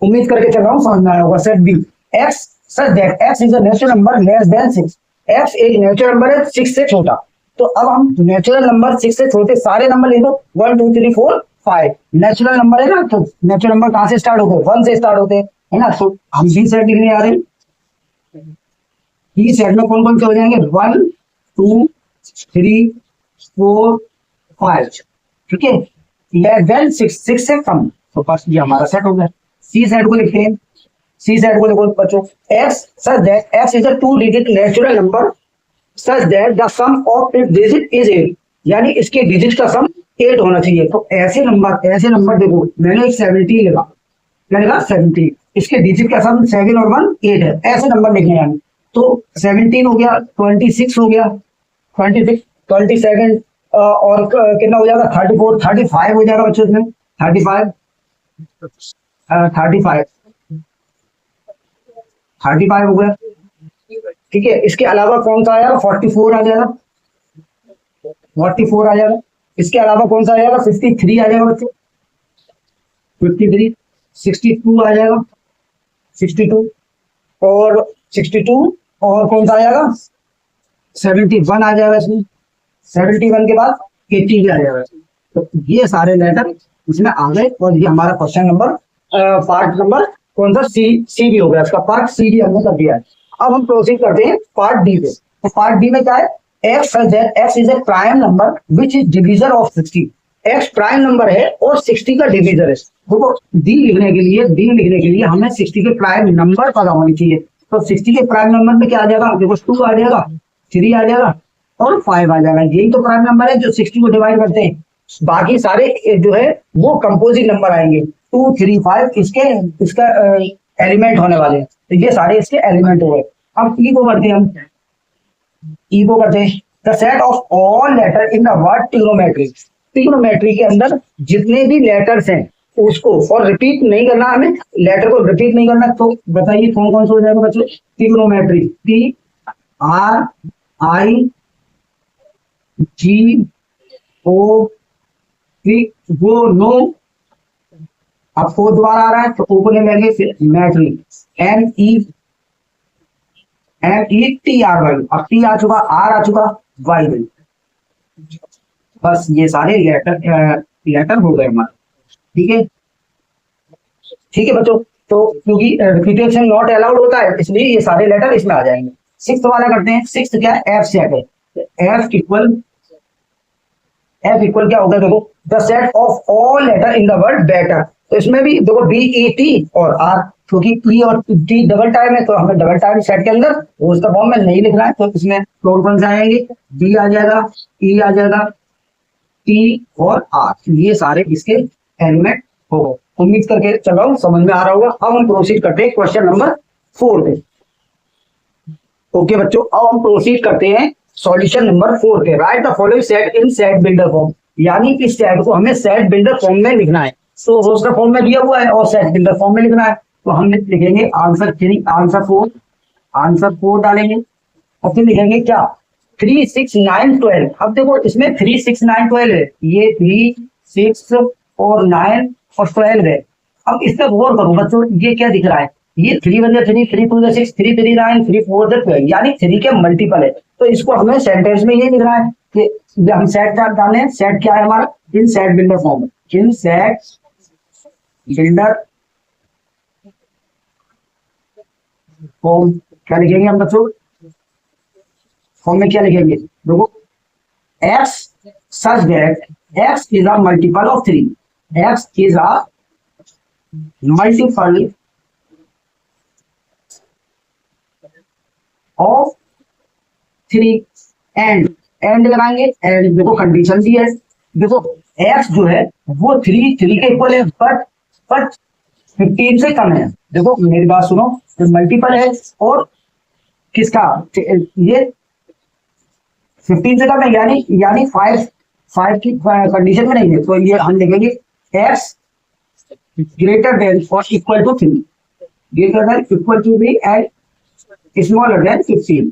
उम्मीद करके चल रहा हूँ समझ में आया होगा। Set B, x such that x is a natural number less than 6। X एक नेचुरल नंबर है 6 से छोटा। तो अब हम नेचुरल नंबर 6 से छोटे सारे नंबर ले लो, 1 2 3 4 5। नेचुरल नंबर है ना, तो नेचुरल नंबर कहां से स्टार्ट होते हैं, 1 से स्टार्ट होते हैं, है ना। तो हम बी सेट लिखने आ रहे हैं। बी सेट में कौन कौन से हो जाएंगे, 1 2 3 4 5। ठीक है, लेस देन 6 से कम, तो फर्स्ट ये हमारा सेट हो गया। सी सेट को लिखते हैं। सी सेट को देखो बच्चों, x such that x is a 2 digit natural number such that the sum of its digit is 8। यानी इसके डिजिट का सम 8 होना चाहिए। तो ऐसे नंबर देखो, मैंने एक 17 लिखा, क्या लिखा 17, इसके डिजिट का सम 7 और 1 8 है, ऐसे नंबर लिखने हैं। तो 17 हो गया, 26 हो गया, 26 27 और कितना हो जाएगा, 34 35 हो जाएगा बच्चों इसमें, 35 35 हो गया। ठीक है, इसके अलावा कौन सा आएगा, 44 आ जाएगा, 44 आ जाएगा। इसके अलावा कौन सा आ जाएगा, 53 आ जाएगा बच्चों, 53, 62 आ जाएगा, 62 और 62 और कौन सा आ जाएगा, 71 आ जाएगा इसमें, 71 के बाद 80 भी आ जाएगा। तो ये सारे लेटर इसमें आ गए और ये हमारा क्वेश्चन नंबर पार्ट नंबर कौन सा, सी भी हो गया, इसका पार्ट सी भी हमने कर दिया है। अब हम प्रोसीड करते हैं पार्ट डी पे। तो पार्ट डी में क्या है, x is a prime number which is divisor of 60। Ex prime number है और 60 का डिविजर है। देखो डी लिखने के लिए हमें 60 के प्राइम नंबर पता होनी चाहिए। तो 60 के प्राइम नंबर में क्या आ जाएगा, देखो 2 आ जाएगा, 3 आ जाएगा और 5 आ जाएगा। यही तो प्राइम नंबर है जो 60 को डिवाइड करते हैं। बाकी सारे जो है वो कंपोजिट नंबर आएंगे, 2 3 5 इसका एलिमेंट होने वाले हैं। तो ये सारे इसके एलिमेंट हो गए। अब ई को करते हैं, हम ई को करते हैं, the set of all letter in the word trigonometry. Trigonometry के अंदर जितने भी लेटर्स हैं उसको, और रिपीट नहीं करना, हमें लेटर को रिपीट नहीं करना। तो बताइए कौन कौन से हो जाएगा बच्चों, trigonometry, T R I G O वो नो, अब फोर दोबारा आ रहा है तो ओ को ले लेंगे, फिर मैट्री METRY, अब टी आ चुका, आर आ चुका, वाई गई। बस ये सारे लेटर हो गए हमारे। ठीक है, ठीक है बच्चों, तो क्योंकि रिपीटेशन नॉट अलाउड होता है इसलिए ये सारे लेटर इसमें आ जाएंगे। सिक्स वाला करते हैं। सिक्स क्या है, एफ सेट है। एफ इक्वल क्या होगा, देखो the set of all letter in the word better. तो इसमें भी देखो बी ई टी और आर, क्योंकि ई और टी डबल टाइम है तो हमें डबल टाइम सेट के अंदर वो उसका फॉर्म में नहीं लिखना है, तो इसमें कौन कौन से आएंगे, बी आ जाएगा, ई आ जाएगा, टी और आर, ये सारे इसके एलिमेंट होगा। उम्मीद करके चल रहा हूँ समझ में आ रहा होगा। अब हम प्रोसीड करते हैं क्वेश्चन नंबर 4 पे। ओके बच्चों, अब हम प्रोसीड करते हैं सॉल्यूशन नंबर 4 पे। Write the following set in set builder form, यानी इस सेट को हमें सेट बिल्डर फॉर्म में लिखना है। तो उसका फॉर्म में दिया हुआ है और सेट बिल्डर फॉर्म में लिखना है, तो हम लिखेंगे आंसर 3, आंसर 4 डालेंगे और फिर लिखेंगे क्या 3 6 9 12। अब देखो इसमें 3 6 9 12 है, ये 3 6 और 9 और 12 है। अब इसका गौर करो बच्चों, ये क्या दिख रहा है, ये 3 1 3 3 2 6 3 3 9 3 4 12, यानी 3 के मल्टीपल है। तो इसको हमें सेंटेंस में ये लिख रहा है कि हम सेट डालने हैं। सेट क्या है हमारा, इन सेट बिल्डर फॉर्म, इन सेट बिल्डर फॉर्म क्या लिखेंगे हम बच्चों, फॉर्म में क्या लिखेंगे, देखो x such that x is a multiple of 3, x is a multiple of 3 and लगाएंगे। एंड देखो कंडीशन दी है, देखो x जो है वो 3 के इक्वल है, बट 15 से कम है। देखो मेरी बात सुनो, तो मल्टीपल है और किसका, ये 15 से कम है, यानी 5 की कंडीशन में नहीं है। तो ये हम लिखेंगे x ग्रेटर देन और equal to 3, greater than equal to 3 and smaller than 15।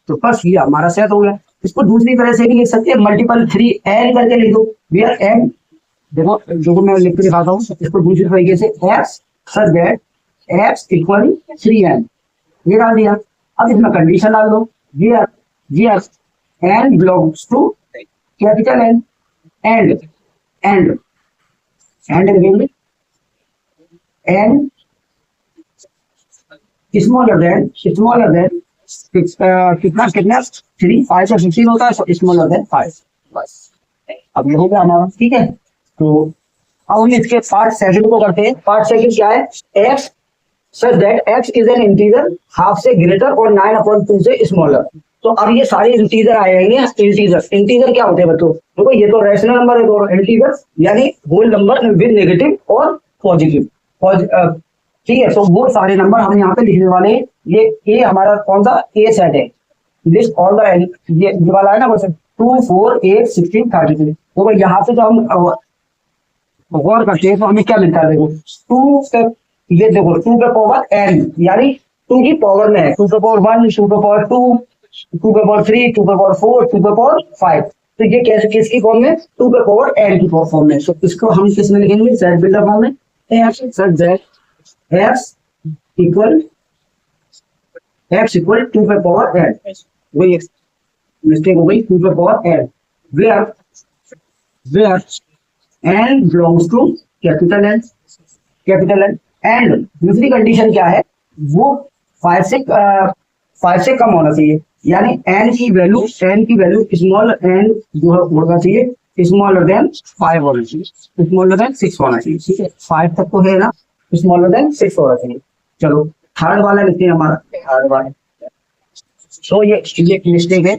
तो बस ये हमारा सेट हो गया। इसको दूसरी तरह से भी लिख सकते हैं, मल्टीपल 3 एन करके लिख दो, एन देखो मैं लिख के दिखाता हूँ। इसको दूसरी तरीके से x such that x equal 3n, ये डाल दिया। अब इसमें कंडीशन डाल दो, ये n belongs to capital N and लिखेंगे n स्मॉलर देन कितना 3 5 और 15 होता है, स्मॉलर देन 5। बस अब ये हो गया हमारा, ठीक है। तो अब हम इसके पार्ट सेकंड को करते हैं। पार्ट सेकंड क्या है, x such that x is an integer half से ग्रेटर और 9/2 से स्मॉलर। तो अब ये सारे इंटीजर आएंगे। इंटीजर क्या होते हैं बच्चों, देखो ये तो रैशनल नंबर है, तो इंटीजर यानी होल नंबर विद नेगेटिव और पॉजिटिव, ठीक है। तो वो सारे नंबर हम यहाँ पे लिखने वाले हैं। ये हमारा कौन सा ए सेट है, लिस्ट ऑल द, ये वाला है ना बस 2 4 8 16 33। तो यहाँ से जब हम गौर करते हैं तो हमें क्या मिलता है, देखो 2 ये देखो 2 के पावर n, यानी 2 की पावर में है, 2 के पावर 1 2 के पावर 2 2 के पावर 3 2 के पावर 4 2 के पावर 5। तो ये कैसे किसकी फॉर्म में, 2 के पावर n की फॉर्म में। तो इसको हम किस में लिखेंगे, सेट बिल्डर फॉर्म में। x इक्वल 2 के पावर n, वही मिस्टेक हो गई, 2 के power n where n belongs to capital N। And दूसरी कंडीशन क्या है, वो 5 से कम होना चाहिए, यानी n की वैल्यू स्मॉल n जो होना चाहिए स्मॉलर देन 5 होना चाहिए, स्मॉलर देन 6 होना चाहिए, ठीक है। 5 तक तो है ना, स्मॉलर देन 6 होना चाहिए। चलो थर्ड वाला लिखते हैं, हमारा थर्ड वाला। तो ये मिस्टेक है,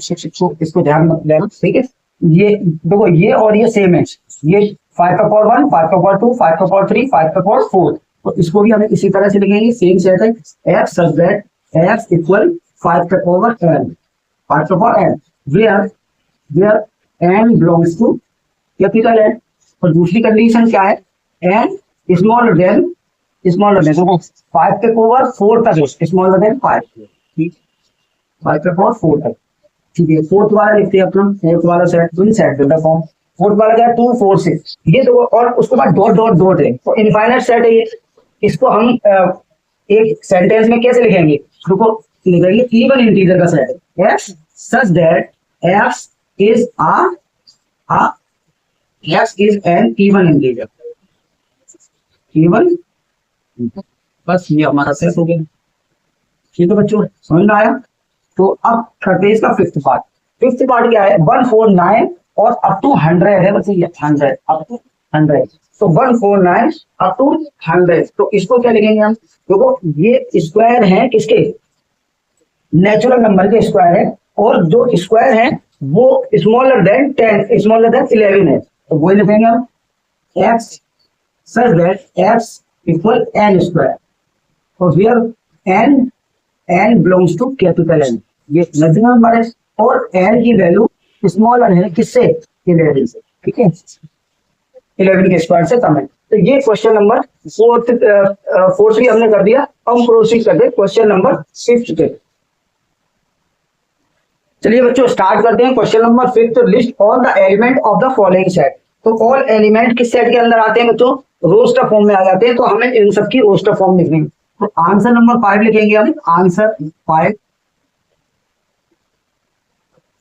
इसको ध्यान मत देना, ठीक है। ये देखो ये और ये सेम है, ये 5 का पावर 1 5 का पावर 2 5 का पावर 3 5 का पावर 4। तो इसको भी हमें इसी तरह से लिखेंगे, सेम सेट है, x such that x equal 5 का पावर n, 5 का power n where n belongs to capital N। और दूसरी कंडीशन क्या है, n स्मॉलर देन देखो 5 के पावर 4 तक, स्मॉलर देन 5, ठीक, 5 के पावर 4 तक, ठीक है। फोर्थ वाला लिखते हैं अपना, फोर्थ वाला सेट बिल्डर फॉर्म। फोर्थ वाला क्या है, 2 4 6, ये तो, और उसके बाद डॉट है, तो इनफाइनाइट सेट है ये। इसको हम एक सेंटेंस में कैसे लिखेंगे, देखो लिखेंगे इवन इंटीजर का सेट है, x such that x is an even integer, बस ये हमारा सेट हो गया। ठीक है बच्चों, समझ में आया? तो अब करते हैं इसका फिफ्थ पार्ट। फिफ्थ पार्ट क्या है? 149 और अप टू 100 है बच्चों, ये 100 अप टू 100। तो 149 अप टू 100, तो इसको क्या लिखेंगे हम? देखो ये स्क्वायर है किसके? नेचुरल नंबर के स्क्वायर है, और जो स्क्वायर है वो स्मॉलर देन 10, स्मॉलर देन 11 है, तो वो लिखेंगे हम x such that x equal n square, और here n belongs to capital N, ये नेचुरल नंबर है, और n की वैल्यू स्मॉलर है किससे? 11 से, ठीक है, 11 के स्क्वायर से कम है। तो ये क्वेश्चन नंबर फोर्थ भी हमने कर दिया। अब हम प्रोसीड करते हैं क्वेश्चन नंबर फिफ्थ पे। चलिए बच्चों स्टार्ट करते हैं question number fifth. List all the element of the following set. तो ऑल एलिमेंट किस सेट के अंदर आते हैं बच्चों? रोस्टर फॉर्म में आ जाते हैं, तो हमें इन सबकी रोस्टर फॉर्म लिखनी है। तो आंसर नंबर 5 लिखेंगे हम, आंसर 5,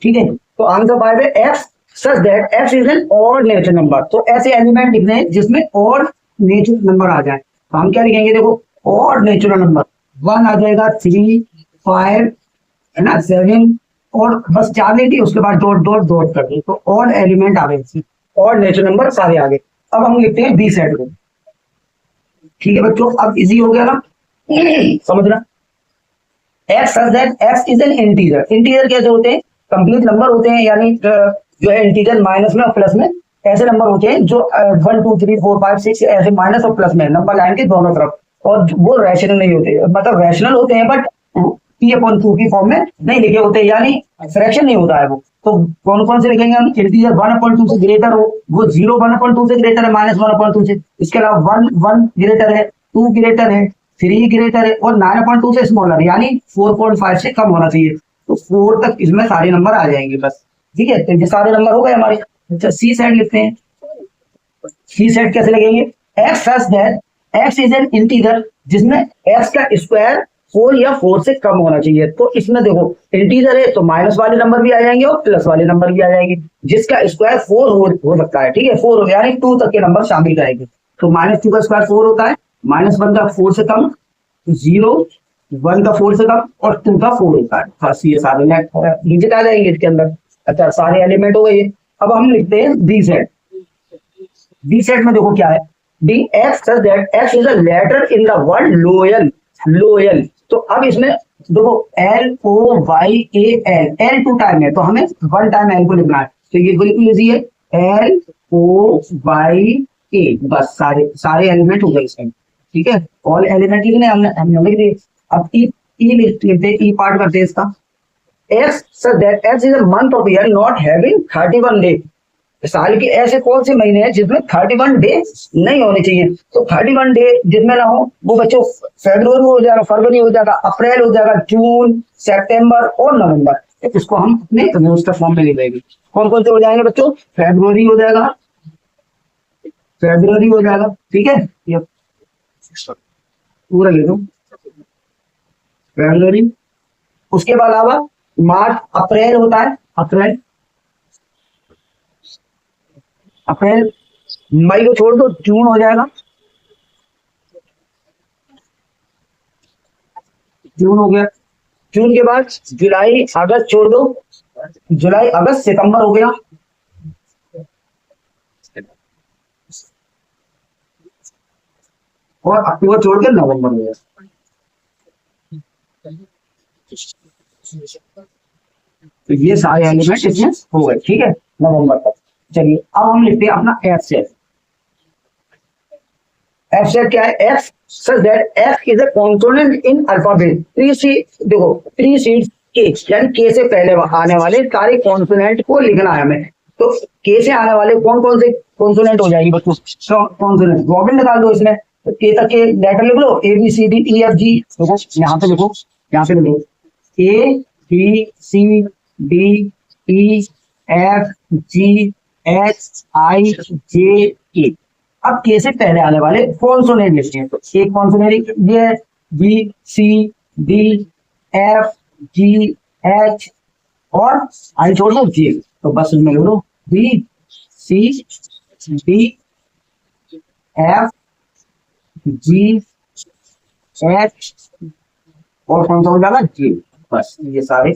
ठीक है। तो आंसर 5 है x such that x is N odd natural number. तो ऐसे एलिमेंट लिखने हैं जिसमें ऑड नेचुरल नंबर आ जाए, तो हम क्या लिखेंगे? देखो ऑड नेचुरल नंबर 1 आ जाएगा, 3, 5 है ना, 7, और बस 4 लेती है, उसके बाद डॉट डॉट डॉट कर दी, तो ऑड एलिमेंट आ गए, ऑड नेचुरल नंबर सारे आ गए। अब हम लिखते हैं बी सेट को, ठीक है बच्चों। अब इजी हो गया ना समझना। X such that x is an integer. Integer कैसे होते हैं? कंप्लीट नंबर होते हैं, यानी जो है इंटीजर माइनस में और प्लस में ऐसे नंबर होते हैं जो 1 2 3 4 5 6 ऐसे माइनस और प्लस में नंबर लाइन के दोनों तरफ, और वो रैशनल नहीं होते, मतलब रैशनल होते हैं बट p/2 की फॉर्म में नहीं लिखे होते, यानी फ्रैक्शन नहीं होता है वो। तो कौन कौन से लिखेंगे हम? इंटीजर 1/2 से ग्रेटर हो, वो 0 1/2 से ग्रेटर है, -1/2 से। इसके अलावा 1 ग्रेटर है, 2 ग्रेटर है, 3 ग्रेटर है, और 9/2 से स्मॉलर, यानी 4.5 से कम होना चाहिए। तो 4 तक इसमें सारे नंबर आ जाएंगे बस, ठीक है। तो ये सारे नंबर हो गए हमारे। अच्छा सी सेट लिखते हैं। सी सेट कैसे लगेंगे? X such that x is an integer जिसमें एक्स का स्क्वायर 4 या 4 से कम होना चाहिए। तो इसमें देखो इंटीजर है तो माइनस वाले नंबर भी आ जाएंगे और प्लस वाले नंबर भी आ जाएंगे, जिसका स्क्वायर 4 हो सकता है, ठीक है, 4 हो गया, यानी 2 तक के नंबर शामिल करेंगे। तो -2 का स्क्वायर 4 होता है, -1 का 4 से कम, 0 1 का 4 से कम, और 2 का 4 होता है। बस ये सारे डिजिट आ जाएंगे इसके अंदर। अच्छा सारे एलिमेंट हो गए। अब हम लिखते हैं बी सेट। बी सेट में देखो क्या है? D x such that x is a letter in the word loyal. Loyal, तो अब इसमें देखो LOYAL, एल 2 टाइम है, तो हमें 1 टाइम एल को लिखना है, तो ये बिल्कुल इजी है, LOYA, बस सारे एलिमेंट हो गए इसमें, ठीक है। ऑल एलिमेंट लिखने हमने लिख दिए। अब ई लिखते हैं, ई पार्ट करते हैं इसका। X such that x is a month of year not having 31 day. साल के ऐसे कौन से महीने हैं जिसमें 31 डे नहीं होने चाहिए? तो 31 डे जिसमें ना हो वो बच्चों फरवरी हो जाएगा, फरवरी हो जाएगा, अप्रैल हो जाएगा, जून, सितंबर और नवंबर। तो इसको हम अपने रोस्टर फॉर्म में लिखेंगे। कौन कौन से हो जाएंगे बच्चों? फरवरी हो जाएगा, फरवरी हो जाएगा, ठीक है, ये पूरा ले दो फरवरी। उसके अलावा मार्च, अप्रैल होता है, अप्रैल, अप्रैल, मई को छोड़ दो, जून हो जाएगा, जून हो गया। जून के बाद जुलाई, अगस्त छोड़ दो, जुलाई, अगस्त, सितंबर हो गया, और अक्टूबर छोड़ के नवंबर हो गया। तो ये सारे एलिमेंट इसमें हो गए, ठीक है, नवंबर तक। चलिए अब हम लिखते हैं अपना एफ सेट। एफ सेट क्या है? F such that F is a component in alphabet. देखो प्रीसीड्स के, यानी के से पहले आने वाले सारे कॉन्सोनेंट को लिखना है हमें। तो के से आने वाले कौन कौन से कॉन्सोनेंट हो जाएगी बच्चों? कॉन्सोनेंट रॉबिन निकाल दो इसमें, तो के तक के लेटर लिख लो, ABCDEFG। देखो यहाँ पे लिखो, यहाँ पे लिखो ABCDEFGHIJK। अब के से पहले आने वाले कॉन्सोनेंट लिखते हैं। तो एक कॉन्सोनेंट ये BCDFGH और आई छोड़ दो जी, तो बस इसमें लिख लो BCDFGH एच और कौन सा हो जाएगा जी। बस ये सारे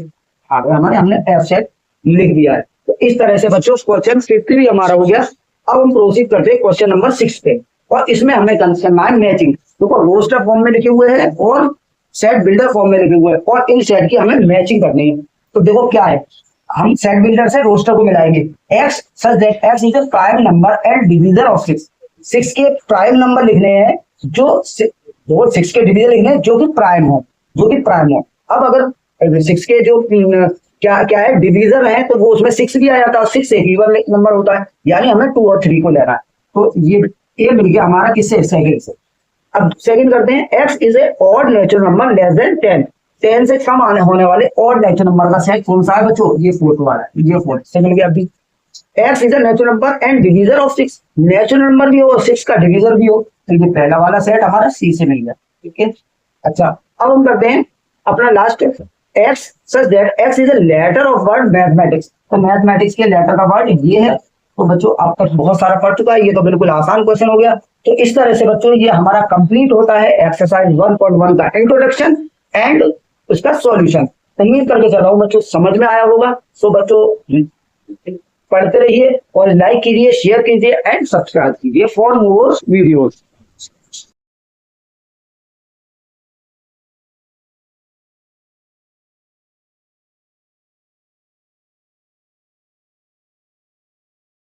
आ गए हमारे, हमने एफ सेट लिख दिया है। तो इस तरह से बच्चों क्वेश्चन 50 भी हमारा हो गया। अब हम प्रोसीड करते हैं क्वेश्चन नंबर 6 पे, और इसमें हमें करना है मैचिंग। देखो रोस्टर फॉर्म में लिखे हुए हैं और सेट बिल्डर फॉर्म में लिखे हुए हैं, और इन सेट की हमें मैचिंग करनी है। तो देखो क्या है, हम सेट बिल्डर से रोस्टर को मिलाएंगे। X such that x is a prime number and divisor of 6। 6 के प्राइम नंबर लिखने हैं जो 6 के डिविजर लिखने हैं जो कि प्राइम हो, जो कि प्राइम हो। अब अगर 6 के जो क्या क्या है डिविजर है, तो वो उसमें 6 भी आ जाता है, 6 एक इवन नंबर होता है, यानी हमें 2 और 3 को लेना है। तो ये मिल गया हमारा किससे, सेकंड से। अब सेकंड करते हैं, x is A odd natural number less then 10। 10 से कम आने होने वाले ऑड नेचुरल नंबर का सेट कौन सा है बच्चों, ये फोर्थ वाला है, ये फोर्थ से मिल गया। अभी x is a natural number and divisor of 6, natural number भी हो 6 का डिविजर भी हो, तो ये पहला वाला सेट हमारा सी से मिल गया। ठीक है, अच्छा अब हम करते हैं अपना last, x such that x is a letter of word mathematics. तो मैथमेटिक्स के लेटर का वर्ड ये है। तो बच्चों आप तक बहुत सारा पढ़ चुका है, ये तो बिल्कुल आसान क्वेश्चन हो गया। तो इस तरह से बच्चों ये हमारा कंप्लीट होता है एक्सरसाइज 1.1 का इंट्रोडक्शन एंड उसका सॉल्यूशन। उम्मीद करके चल रहा हूँ बच्चों समझ में आया होगा। सो बच्चों पढ़ते रहिए और लाइक कीजिए, शेयर कीजिए एंड सब्सक्राइब कीजिए फॉर मोर वीडियोस।